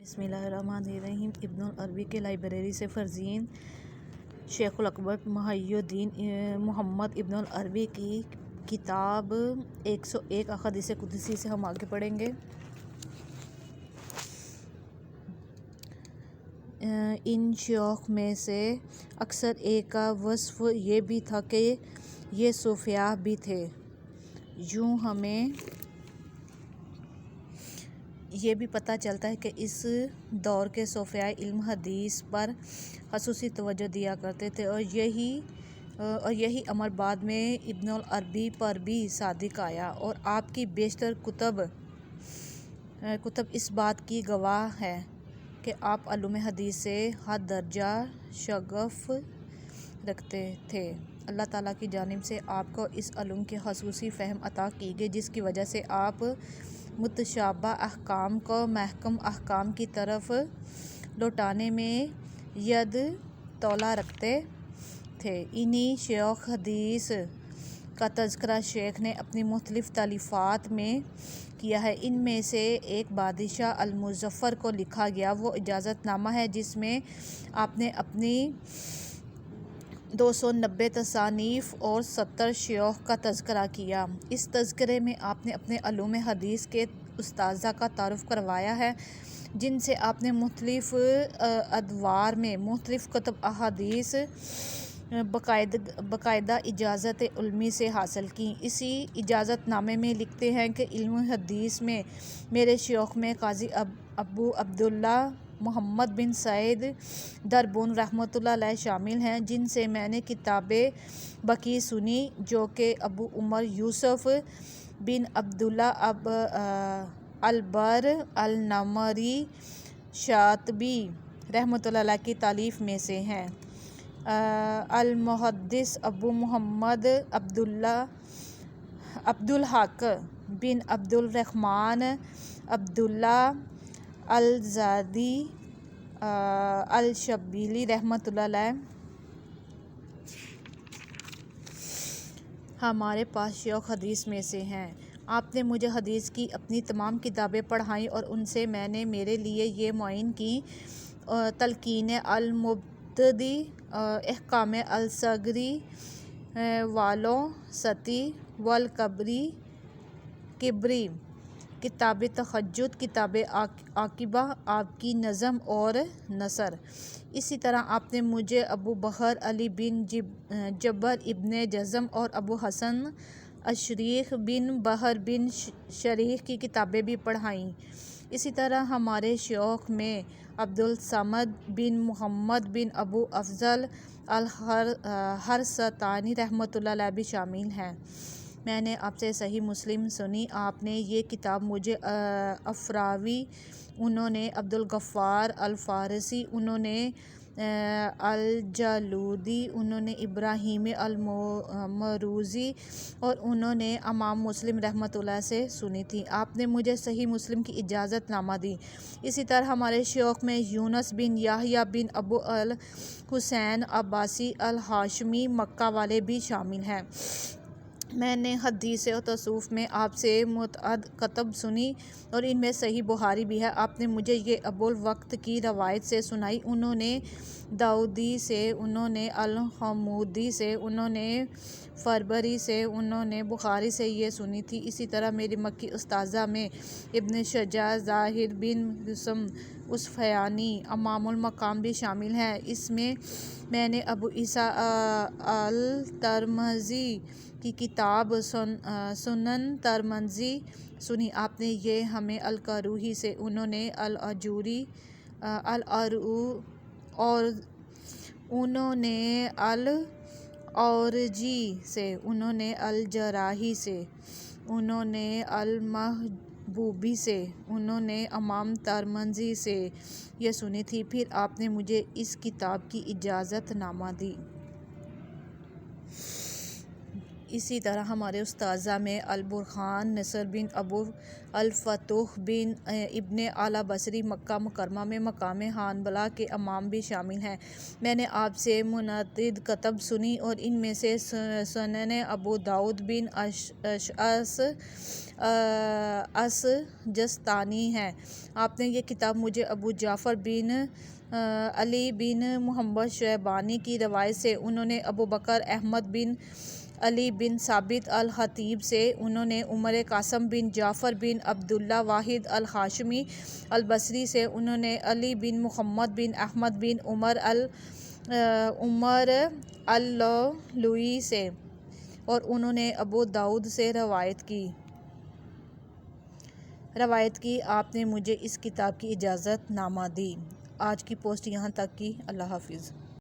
بسم اللہ الرحمن الرحیم۔ ابن العربی کے لائبریری سے فرزین شیخ الاکبر محی الدین محمد ابن العربی کی کتاب 101 احادیث قدسی سے ہم آگے پڑھیں گے۔ ان شیوخ میں سے اکثر ایک کا وصف یہ بھی تھا کہ یہ صوفیاء بھی تھے۔ یوں ہمیں یہ بھی پتہ چلتا ہے کہ اس دور کے صوفیاء علم حدیث پر خصوصی توجہ دیا کرتے تھے، اور یہی امر بعد میں ابن العربی پر بھی صادق آیا، اور آپ کی بیشتر کتب اس بات کی گواہ ہے کہ آپ علوم حدیث سے حد درجہ شغف رکھتے تھے۔ اللہ تعالیٰ کی جانب سے آپ کو اس علم کی خصوصی فہم عطا کی گئی، جس کی وجہ سے آپ متشابہ احکام کو محکم احکام کی طرف لوٹانے میں ید طولہ رکھتے تھے۔ انہی شیوخ حدیث کا تذکرہ شیخ نے اپنی مختلف تالیفات میں کیا ہے۔ ان میں سے ایک بادشاہ المظفر کو لکھا گیا وہ اجازت نامہ ہے، جس میں آپ نے اپنی 290 تصانیف اور 70 شیوخ کا تذکرہ کیا۔ اس تذکرے میں آپ نے اپنے علوم حدیث کے اساتذہ کا تعارف کروایا ہے، جن سے آپ نے مختلف ادوار میں مختلف کتب احادیث باقاعدہ اجازت علمی سے حاصل کی۔ اسی اجازت نامے میں لکھتے ہیں کہ علم حدیث میں میرے شیوخ میں قاضی ابو عبداللہ محمد بن سعید دربون رحمۃ اللہ علیہ شامل ہیں، جن سے میں نے کتاب بقی سنی، جو کہ ابو عمر یوسف بن عبداللہ البر النمری شاطبی رحمۃ اللہ علیہ کی تالیف میں سے ہیں۔ المحدث ابو محمد عبدالحق بن عبدالرحمن عبداللہ الزادی الشبیلی رحمۃ اللہ علیہ ہمارے پاس شیوخ حدیث میں سے ہیں۔ آپ نے مجھے حدیث کی اپنی تمام کتابیں پڑھائیں، اور ان سے میں نے میرے لیے یہ معین کی تلقین المبتدی، احکام الصغری والوسطی والکبری، کتاب تہجد، کتاب عاقبہ، آپ کی نظم اور نثر۔ اسی طرح آپ نے مجھے ابو بکر علی بن جبر ابن جزم اور ابو حسن اشریح بن بحر بن شریح کی کتابیں بھی پڑھائیں۔ اسی طرح ہمارے شیوخ میں عبدالصمد بن محمد بن ابو افضل الحرستانی رحمۃ اللہ علیہ بھی شامل ہیں۔ میں نے آپ سے صحیح مسلم سنی، آپ نے یہ کتاب مجھے افراوی، انہوں نے عبدالغفار الفارسی، انہوں نے الجلودی، انہوں نے ابراہیم المروزی، اور انہوں نے امام مسلم رحمۃ اللہ سے سنی تھی۔ آپ نے مجھے صحیح مسلم کی اجازت نامہ دی۔ اسی طرح ہمارے شیوخ میں یونس بن یحییٰ بن ابو الحسین عباسی الہاشمی مکہ والے بھی شامل ہیں۔ میں نے حدیث و تصوف میں آپ سے متعدد کتب سنی، اور ان میں صحیح بخاری بھی ہے۔ آپ نے مجھے یہ ابو الوقت کی روایت سے سنائی، انہوں نے داؤدی سے، انہوں نے الحمودی سے، انہوں نے فربری سے، انہوں نے بخاری سے یہ سنی تھی۔ اسی طرح میرے مکی استاذہ میں ابن شجاع، زاہد بن قسم اصفہانی، امام المقام بھی شامل ہیں۔ اس میں نے ابو عیسیٰ الترمذی کی کتاب سنن ترمذی سنی۔ آپ نے یہ ہمیں الکروہی سے، انہوں نے الاجوری اور انہوں نے الاورجی سے، انہوں نے الجراحی سے، انہوں نے المحبوبی سے، انہوں نے امام ترمذی سے یہ سنی تھی۔ پھر آپ نے مجھے اس کتاب کی اجازت نامہ دی۔ اسی طرح ہمارے استاذہ میں البرہان نصر بن ابو الفتوح بن ابن اعلیٰ بصری مکہ مکرمہ میں مقام حنبلہ کے امام بھی شامل ہیں۔ میں نے آپ سے متعدد کتب سنی اور ان میں سے سنن ابو داؤد بن اشعث اسجستانی ہے۔ آپ نے یہ کتاب مجھے ابو جعفر بن علی بن محمد شیبانی کی روایت سے، انہوں نے ابو بکر احمد بن علی بن ثابت الخطیب سے، انہوں نے عمر قاسم بن جعفر بن عبداللہ واحد الہاشمی البصری سے، انہوں نے علی بن محمد بن احمد بن عمر اللؤلؤی سے، اور انہوں نے ابو داؤد سے روایت کی۔ آپ نے مجھے اس کتاب کی اجازت نامہ دی۔ آج کی پوسٹ یہاں تک کی۔ اللہ حافظ۔